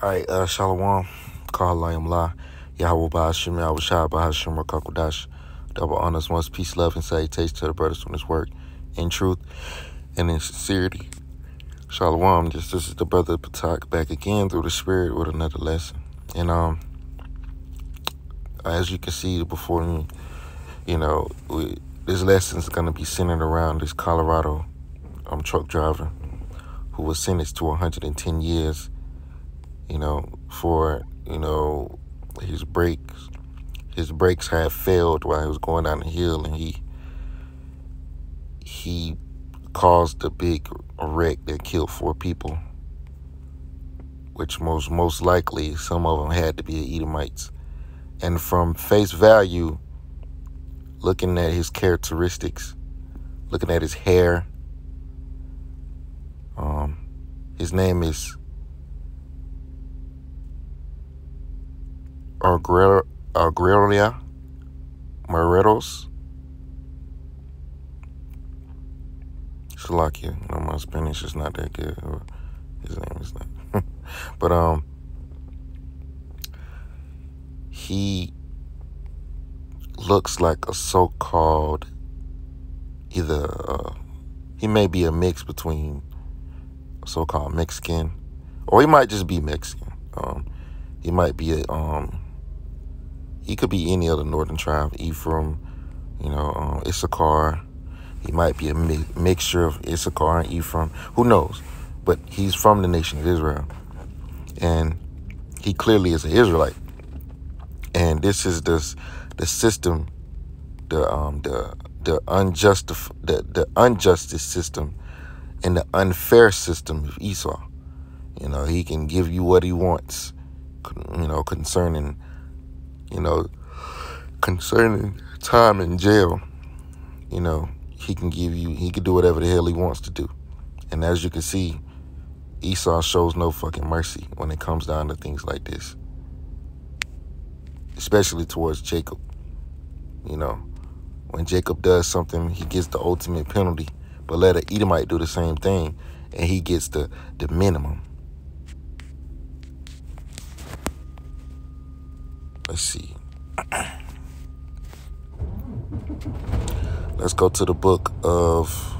All right, Shalom, Kahalayim La, Yahweh Ba'ashim, Yahweh Shah Ba'ashim, Rakakudash, double honors, once peace, love, and salutation to the brothers from this work, in truth and in sincerity. Shalom, this is the brother Patak back again through the spirit with another lesson. And as you can see before me, this lesson is going to be centered around this Colorado truck driver who was sentenced to 110 years for, his brakes. His brakes had failed while he was going down the hill, and he caused a big wreck that killed 4 people, which most likely some of them had to be Edomites. And from face value, looking at his characteristics, looking at his hair, his name is Arguello Morelos. Shalakia. My Spanish is not that good. Or his name is not. But he looks like a so-called he may be a mix between a so-called Mexican, or he might just be Mexican. He might be he could be any other northern tribe, Ephraim, Issachar. He might be a mixture of Issachar and Ephraim. Who knows? But he's from the nation of Israel, and he clearly is an Israelite. And this is the system, the injustice system, and the unfair system of Esau. He can give you what he wants, concerning time in jail. He can do whatever the hell he wants to do. And as you can see, Esau shows no fucking mercy when it comes down to things like this, especially towards Jacob. When Jacob does something, he gets the ultimate penalty, but let an Edomite do the same thing, and he gets the minimum. Let's see. Let's go to the book of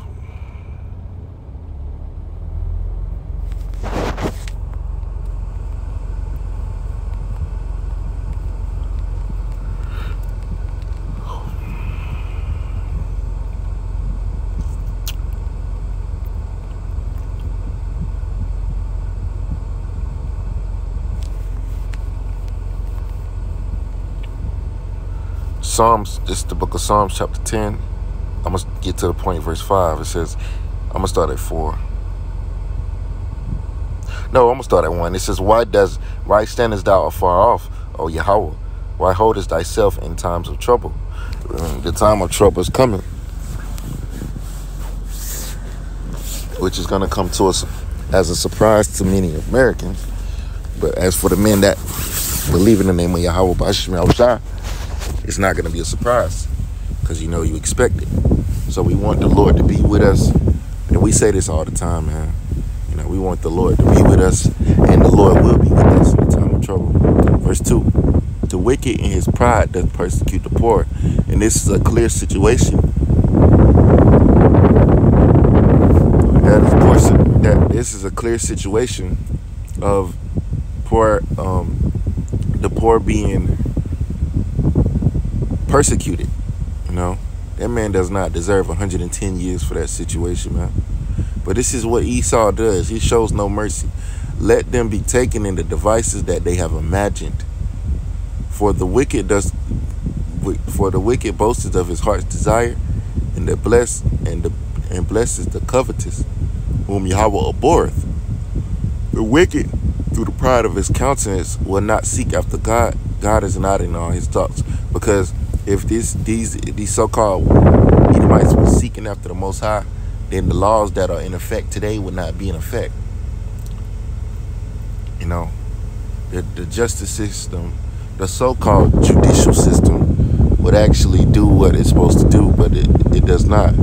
Psalms. This is the book of Psalms, chapter 10. I'm going to get to the point, verse 5. It says, I'm going to start at 4. No, I'm going to start at 1. It says, Why standest thou afar off, O Yahweh? Why holdest thyself in times of trouble? The time of trouble is coming, which is going to come to us as a surprise to many Americans. But as for the men that believe in the name of Yahweh Ba'ashim Yahweh Shah, it's not going to be a surprise, because you expect it. So we want the Lord to be with us. And we say this all the time, man. We want the Lord to be with us, and the Lord will be with us in the time of trouble. Verse 2. The wicked in his pride doth persecute the poor. And this is a clear situation. This is a clear situation of the poor being persecuted. That man does not deserve 110 years for that situation, man. But this is what Esau does. He shows no mercy. Let them be taken in the devices that they have imagined. For the wicked boasteth of his heart's desire, and blesses the covetous, whom Yahweh abhorreth. The wicked, through the pride of his countenance, will not seek after God. God is not in all his thoughts. Because if these so-called Edomites were seeking after the Most High, then the laws that are in effect today would not be in effect. The justice system, the so-called judicial system, would actually do what it's supposed to do, but it does not.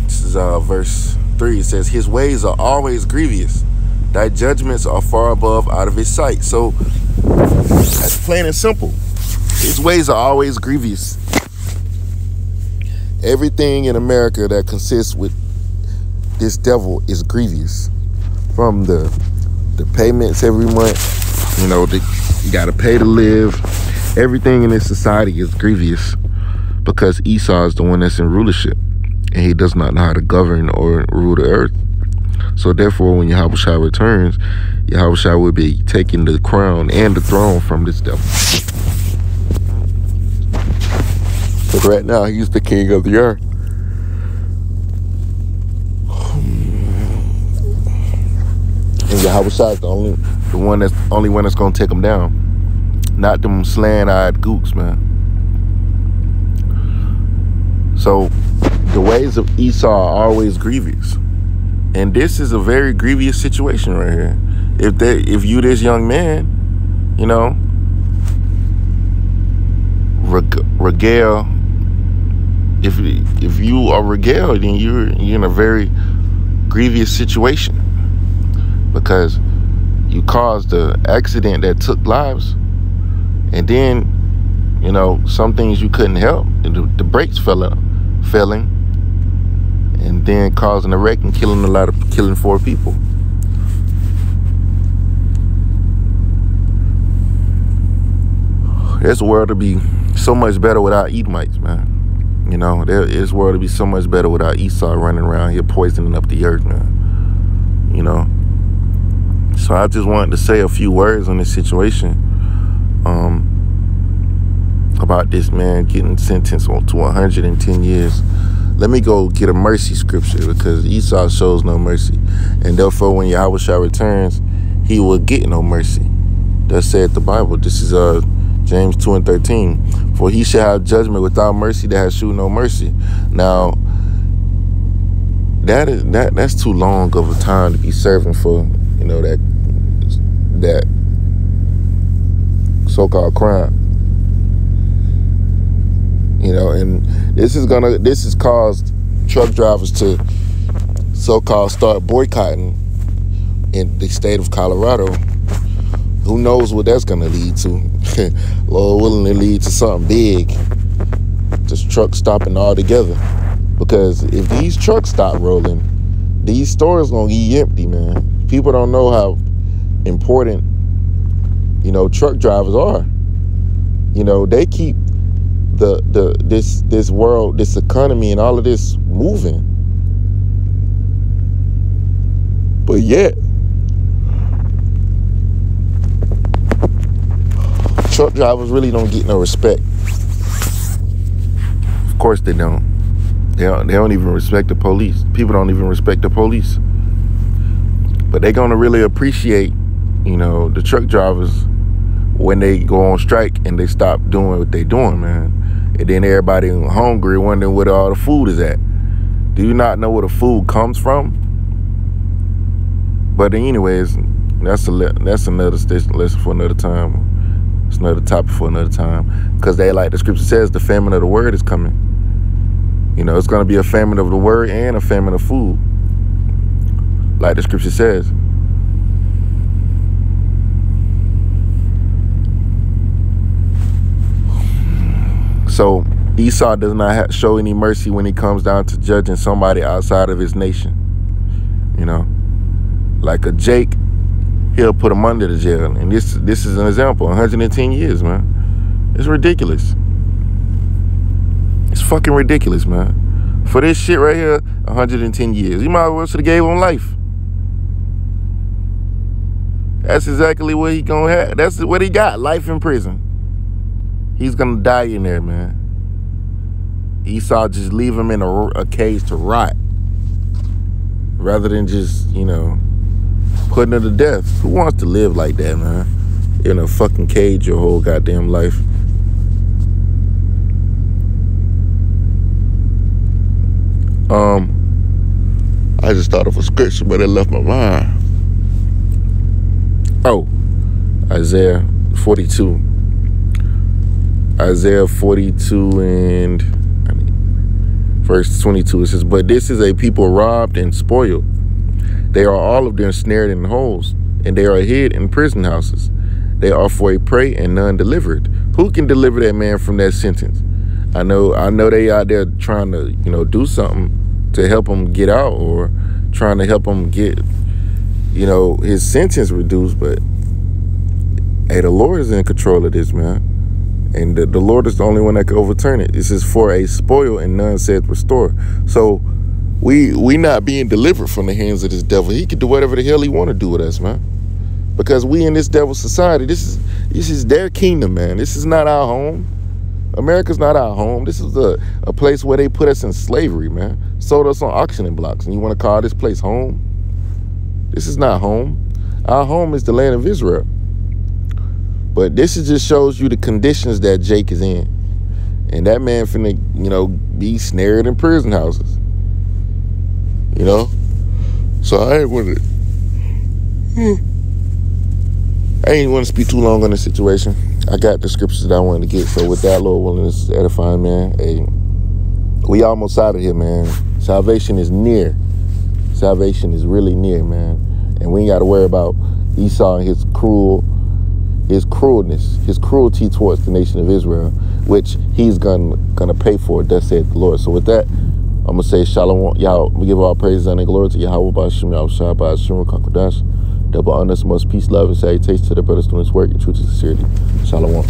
This is verse 3. It says, his ways are always grievous. Thy judgments are far above out of his sight. So that's plain and simple. His ways are always grievous. Everything in America that consists with this devil is grievous. From the payments every month, you know, you got to pay to live. Everything in this society is grievous because Esau is the one that's in rulership, and he does not know how to govern or rule the earth. So therefore, when Yahushua returns, Yahushua will be taking the crown and the throne from this devil. But right now, he's the king of the earth. And Yahushua is the only one that's gonna take him down, not them slant-eyed gooks, man. So the ways of Esau are always grievous, and this is a very grievous situation right here. If you this young man, you know, regale. If you are regaled, then you're in a very grievous situation, because you caused the accident that took lives, and then, you know, some things you couldn't help. The brakes failing, and then causing a wreck and killing 4 people. This world would be so much better without Edomites, man. You know, this world would be so much better without Esau running around here poisoning up the earth, man. You know. So I just wanted to say a few words on this situation, about this man getting sentenced to 110 years. Let me go get a mercy scripture, because Esau shows no mercy, and therefore when Yahushua returns, he will get no mercy. Thus saith the Bible. This is James 2:13. For he shall have judgment without mercy that has shewed no mercy. Now, that's too long of a time to be serving for, you know, that so-called crime. You know, and this has caused truck drivers to so-called start boycotting in the state of Colorado. Who knows what that's gonna lead to? Lord willing, to lead to something big. Just trucks stopping altogether. Because if these trucks stop rolling, these stores gonna get empty, man. People don't know how important, you know, truck drivers are. You know, they keep this world, this economy, and all of this moving. But yet, truck drivers really don't get no respect. Of course they don't. They don't even respect the police. People don't even respect the police. But they're gonna really appreciate, you know, the truck drivers when they go on strike and they stop doing what they doing, man. And then everybody hungry, wondering where all the food is at. Do you not know where the food comes from? But anyways, that's another lesson for another time. It's another topic for another time. Because they, like the scripture says, the famine of the word is coming. You know, it's going to be a famine of the word and a famine of food, like the scripture says. So Esau does not show any mercy when he comes down to judging somebody outside of his nation. You know, like a Jake, he'll put him under the jail. And this is an example. 110 years, man. It's ridiculous. It's fucking ridiculous, man. For this shit right here, 110 years. You might as well should have gave him life. That's exactly what he gonna have. That's what he got, life in prison. He's gonna die in there, man. Esau just leave him in a cage to rot, rather than just, you know, putting him to death. Who wants to live like that, man? In a fucking cage your whole goddamn life. I just thought of a scripture, but it left my mind. Oh, Isaiah 42. Isaiah 42 and Verse 22, it says, but this is a people robbed and spoiled. They are all of them snared in holes, and they are hid in prison houses. They are for a prey and none delivered. Who can deliver that man from that sentence? I know they out there trying to, do something to help him get out, or trying to help him get, his sentence reduced. But hey, the Lord is in control of this, man. And the Lord is the only one that can overturn it. This is for a spoil and none said restore. So we not being delivered from the hands of this devil. He can do whatever the hell he want to do with us, man. Because we in this devil society, this is their kingdom, man. This is not our home. America's not our home. This is a place where they put us in slavery, man. Sold us on auctioning blocks. And you want to call this place home? This is not home. Our home is the land of Israel. But this just shows you the conditions that Jake is in. And that man finna, be snared in prison houses. So I ain't want to speak too long on this situation. I got the scriptures that I wanted to get. So with that, Lord willing, this is edifying, man. Hey, we almost out of here, man. Salvation is near. Salvation is really near, man. And we ain't got to worry about Esau and his cruelty towards the nation of Israel, which he's gonna pay for, thus saith the Lord. So with that, I'm gonna say shalom. Y'all, we give all praise and glory to Yahweh B'Hashem, Yahushua B'Hashem, Kakodash. Double honors, most peace, love, and salutations to the brothers doing this work in truth and sincerity. Shalom.